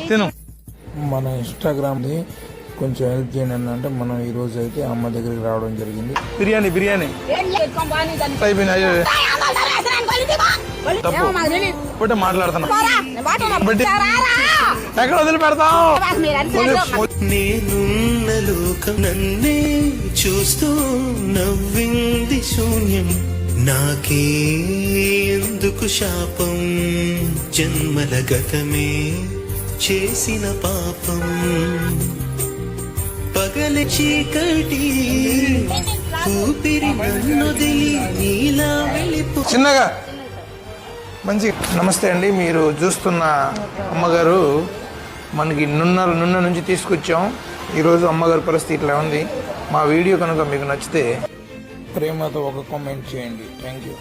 తిను. మన ఇన్స్టాగ్రామ్ది కొంచెం హెల్ప్ చేయండి అంటే మనం ఈ రోజు అయితే అమ్మ దగ్గరికి రావడం జరిగింది. బిర్యానీ అయిపోయింది. అయ్యో తప్పు బట్టి మాట్లాడుతున్నా బట్టి ఎక్కడ వదిలి పెడతాం. నేనున్న లోకం నన్నే చూస్తూ నవ్వింది శూన్యం. నాకే ఎందుకు శాపం, జన్మల గతమే చేసిన పాపం. పగల చీకటి ఊపిరి నన్నొదిలి నీలా వెళ్ళిపో. చిన్నగా మంచి నమస్తే అండి. మీరు చూస్తున్న అమ్మగారు మనకి నున్న నుంచి తీసుకొచ్చాం. ఈరోజు అమ్మగారి పరిస్థితి ఇట్లా ఉంది. మా వీడియో కనుక మీకు నచ్చితే ప్రేమతో ఒక కామెంట్ చేయండి. Thank you.